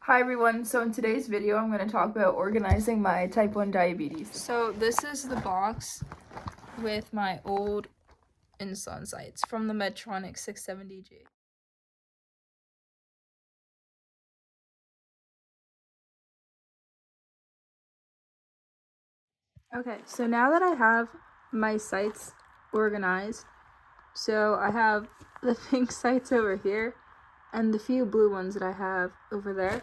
Hi everyone, so in today's video I'm going to talk about organizing my type 1 diabetes. So this is the box with my old insulin sites from the Medtronic 670G. Okay, so now that I have my sites organized, so I have the pink sites over here and the few blue ones that I have over there,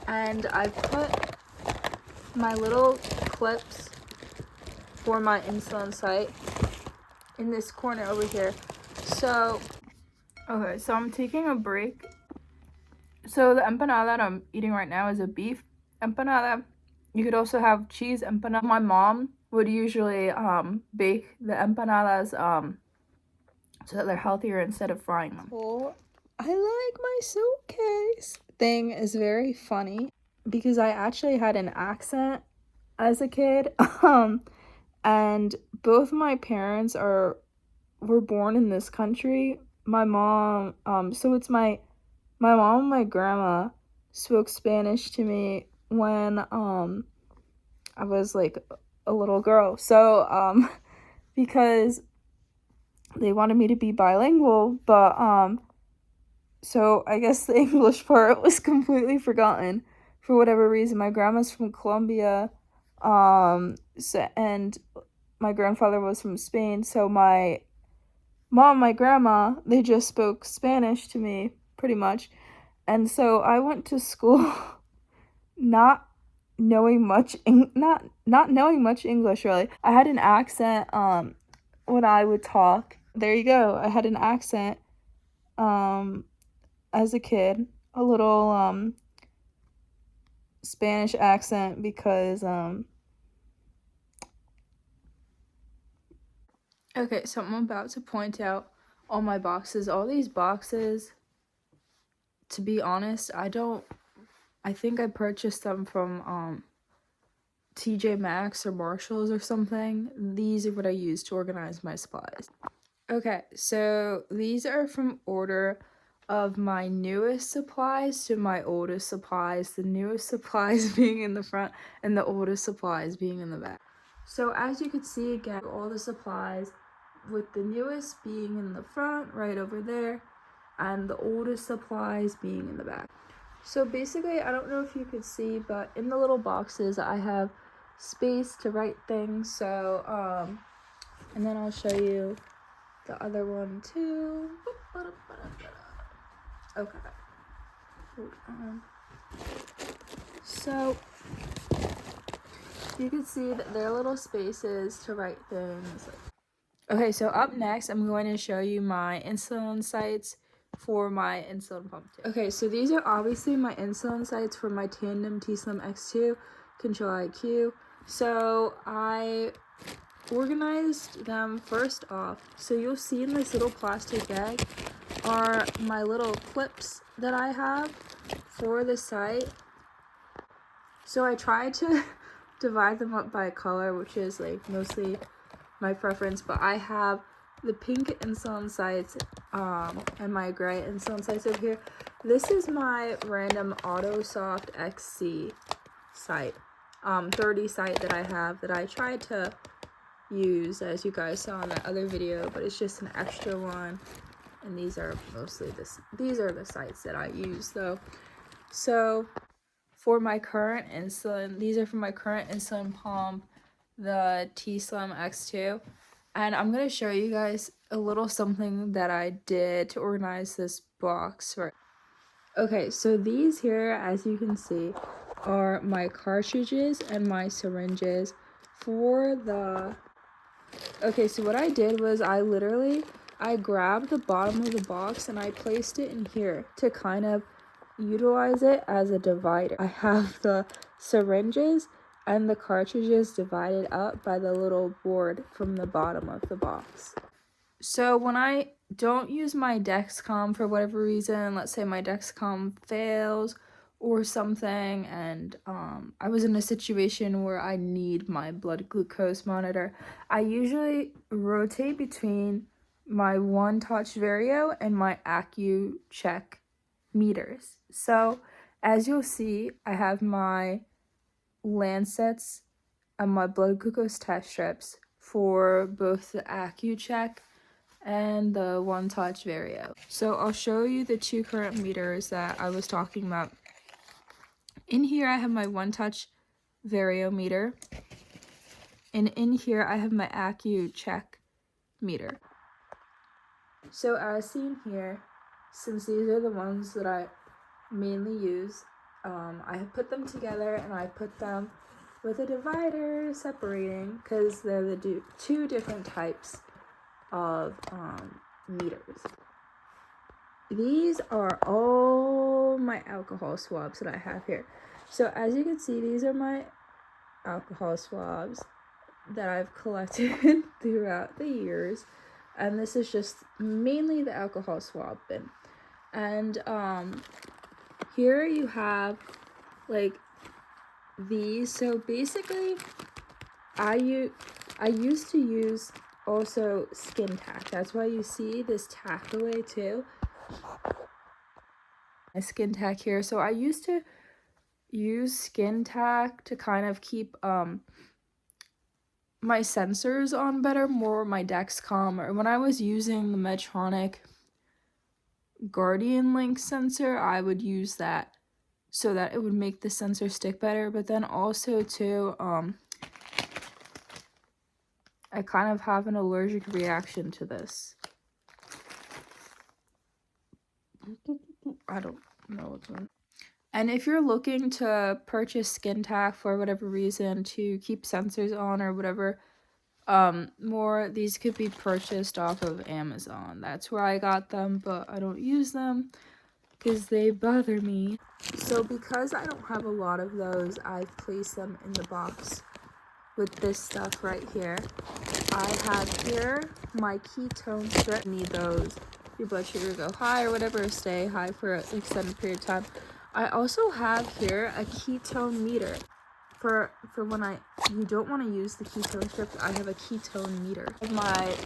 and I've put my little clips for my insulin site in this corner over here. So I'm taking a break. So the empanada that I'm eating right now is a beef empanada. You could also have cheese empanada. My mom would usually bake the empanadas so that they're healthier instead of frying them. Oh, I like my suitcase thing is very funny because I actually had an accent as a kid. And both my parents were born in this country. My mom, so it's my mom and my grandma spoke Spanish to me when I was like a little girl. So because they wanted me to be bilingual, but so I guess the English part was completely forgotten for whatever reason. My grandma's from Colombia, and my grandfather was from Spain, so my mom, my grandma, they just spoke Spanish to me pretty much. And so I went to school not knowing much not knowing much English really. I had an accent when I would talk. There you go. I had an accent as a kid, a little Spanish accent because okay, so I'm about to point out all my boxes. All these boxes, to be honest, I think I purchased them from TJ Maxx or Marshalls or something. These are what I use to organize my supplies. Okay, so these are from order of my newest supplies to my oldest supplies. The newest supplies being in the front and the oldest supplies being in the back. So as you can see, again, all the supplies with the newest being in the front right over there and the oldest supplies being in the back. So basically, I don't know if you could see, but in the little boxes I have space to write things. So and then I'll show you the other one too. Okay, hold on. So you can see that there are little spaces to write things. Okay, so up next I'm going to show you my insulin sites for my insulin pump too. Okay, so these are obviously my insulin sites for my Tandem t:slim X2 Control-IQ. So I organized them first off. So you'll see in this little plastic bag are my little clips that I have for the site. So I tried to divide them up by color, which is like mostly my preference, but I have the pink insulin sites and my gray insulin sites over here. This is my random AutoSoft XC site, 30 site that I have that I tried to use, as you guys saw in that other video, but it's just an extra one, and these are mostly these are the sites that I use though. So for my current insulin, these are for my current insulin pump, the t:slim X2, and I'm gonna show you guys a little something that I did to organize this box. Okay, so these here, as you can see, are my cartridges and my syringes for the... Okay, so what I did was I grabbed the bottom of the box and I placed it in here to kind of utilize it as a divider. I have the syringes and the cartridges divided up by the little board from the bottom of the box. So when I don't use my Dexcom for whatever reason, let's say my Dexcom fails or something, and I was in a situation where I need my blood glucose monitor, I usually rotate between my One Touch Vario and my AccuCheck meters. So As you'll see, I have my Lancets and my blood glucose test strips for both the Accu-Chek and the One Touch Vario. So I'll show you the two current meters that I was talking about. In here I have my One Touch Vario meter, and in here I have my Accu-Chek meter. So as seen here, since these are the ones that I mainly use, I have put them together and I put them with a divider separating because they're the two different types of meters. These are all my alcohol swabs that I have here. So as you can see, these are my alcohol swabs that I've collected throughout the years, and this is just mainly the alcohol swab bin. And here you have like these. So basically I used to use also skin tack. That's why you see this tack away too. My skin tack here. So I used to use skin tack to kind of keep my sensors on better, more my Dexcom, or when I was using the Medtronic Guardian Link sensor, I would use that so that it would make the sensor stick better. But then also too, I kind of have an allergic reaction to this. I don't know what's on. And if you're looking to purchase skin tack for whatever reason to keep sensors on or whatever, these could be purchased off of Amazon. That's where I got them, but I don't use them because they bother me. So because I don't have a lot of those, I've placed them in the box with this stuff right here. I have here my ketone strip. Need those. Your blood sugar go high or whatever, stay high for an extended period of time. I also have here a ketone meter. For when you don't want to use the ketone strips, I have a ketone meter. My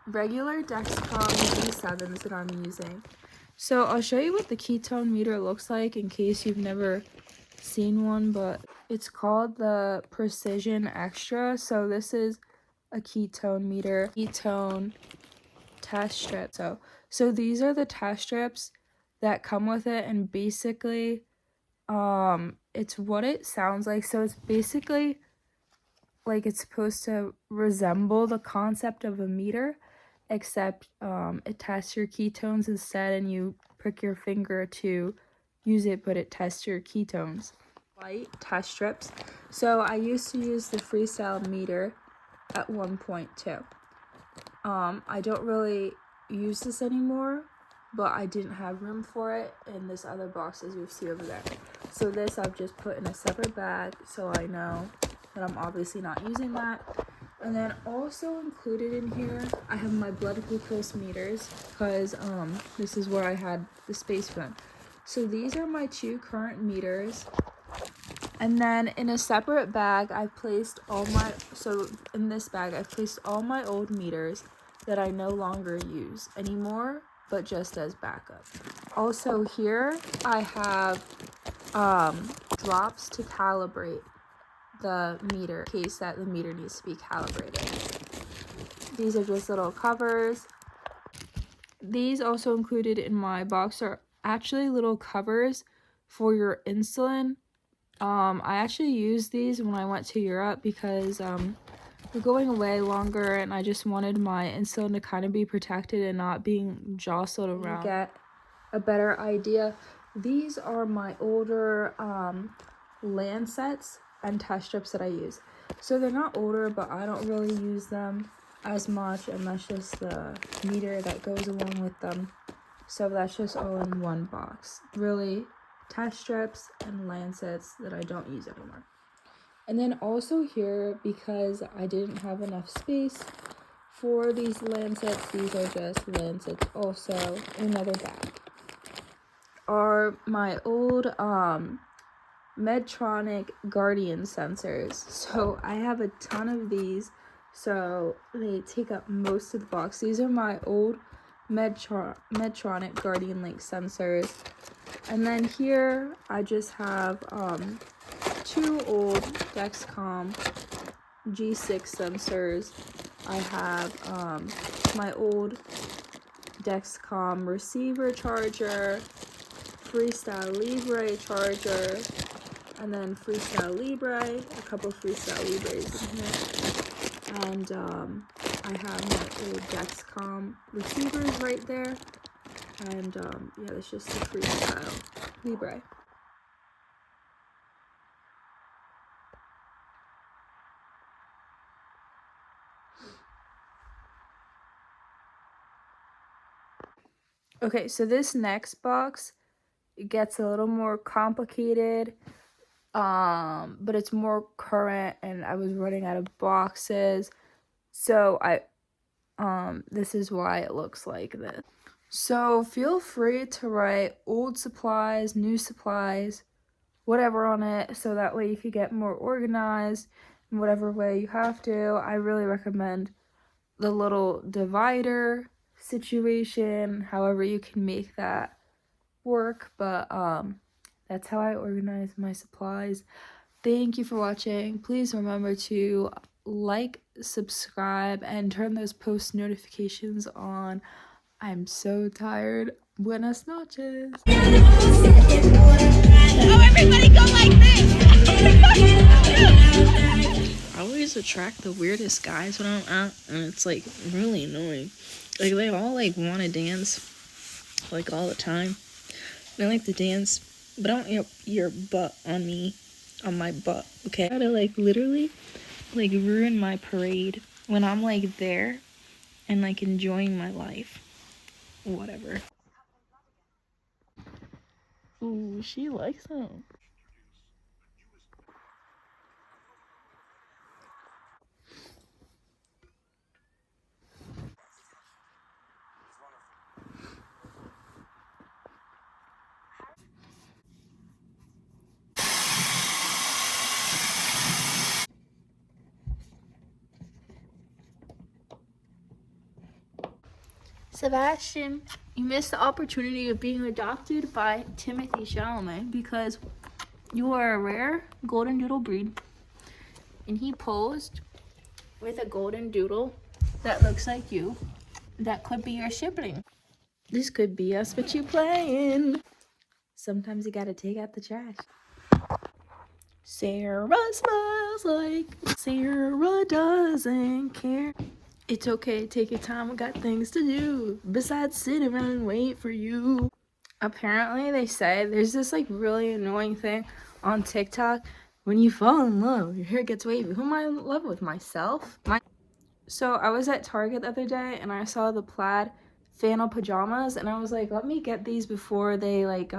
regular Dexcom G7s that I'm using. So I'll show you what the ketone meter looks like in case you've never seen one, but it's called the Precision Extra. So this is a ketone meter, ketone test strip. So these are the test strips that come with it, and basically it's what it sounds like. So it's basically like it's supposed to resemble the concept of a meter, except it tests your ketones instead, and you prick your finger to use it, but it tests your ketones. Light test strips. So I used to use the Freestyle meter at one point too. I don't really use this anymore, but I didn't have room for it in this other box as you see over there. So this I've just put in a separate bag so I know that I'm obviously not using that. And then also included in here, I have my blood glucose meters because this is where I had the space for them. So these are my two current meters. And then in a separate bag, I've placed in this bag, I've placed all my old meters that I no longer use anymore, but just as backup. Also here, I have drops to calibrate the meter in case that the meter needs to be calibrated. These are just little covers. These also included in my box are actually little covers for your insulin. I actually used these when I went to Europe because we're going away longer and I just wanted my insulin to kind of be protected and not being jostled around. To get a better idea, these are my older Lancets and test strips that I use. So they're not older, but I don't really use them as much, and that's just the meter that goes along with them. So that's just all in one box. Really, test strips and Lancets that I don't use anymore. And then also here, because I didn't have enough space for these Lancets, these are just Lancets also in another bag, are my old Medtronic Guardian sensors. So I have a ton of these, so they take up most of the box. These are my old Medtronic Guardian Link sensors. And then here I just have 2 old Dexcom G6 sensors. I have my old Dexcom receiver charger, Freestyle Libre charger, and then Freestyle Libre, a couple Freestyle Libres in here. And I have my old Dexcom receivers right there. And yeah, that's just the Freestyle Libre. Okay, so this next box gets a little more complicated, but it's more current, and I was running out of boxes, so this is why it looks like this. So feel free to write old supplies, new supplies, whatever on it, so that way you could get more organized in whatever way you have to. I really recommend the little divider situation, however you can make that work, but that's how I organize my supplies. Thank you for watching. Please remember to like, subscribe, and turn those post notifications on. I'm so tired. Buenas noches. Oh, everybody go like this. I always attract the weirdest guys when I'm out, and it's like really annoying. Like they all like want to dance like all the time. And I like to dance, but I don't want your butt on me, on my butt, okay? I gotta like literally like ruin my parade when I'm like there and like enjoying my life. Whatever. Ooh, she likes him. Sebastian, you missed the opportunity of being adopted by Timothy Chalamet because you are a rare golden doodle breed, and he posed with a golden doodle that looks like you. That could be your sibling. This could be us, but you playing. Sometimes you gotta take out the trash. Sarah smiles like Sarah doesn't care. It's okay, take your time, we got things to do besides sit around and wait for you. Apparently they say there's this like really annoying thing on TikTok. When you fall in love, your hair gets wavy. Who am I in love with? Myself? So I was at Target the other day and I saw the plaid flannel pajamas, and I was like, let me get these before they like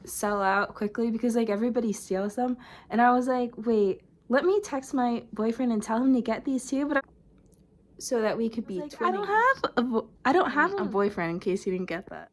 sell out quickly, because like everybody steals them. And I was like, wait, let me text my boyfriend and tell him to get these too, but so that we could be like, I don't have a boyfriend, in case you didn't get that.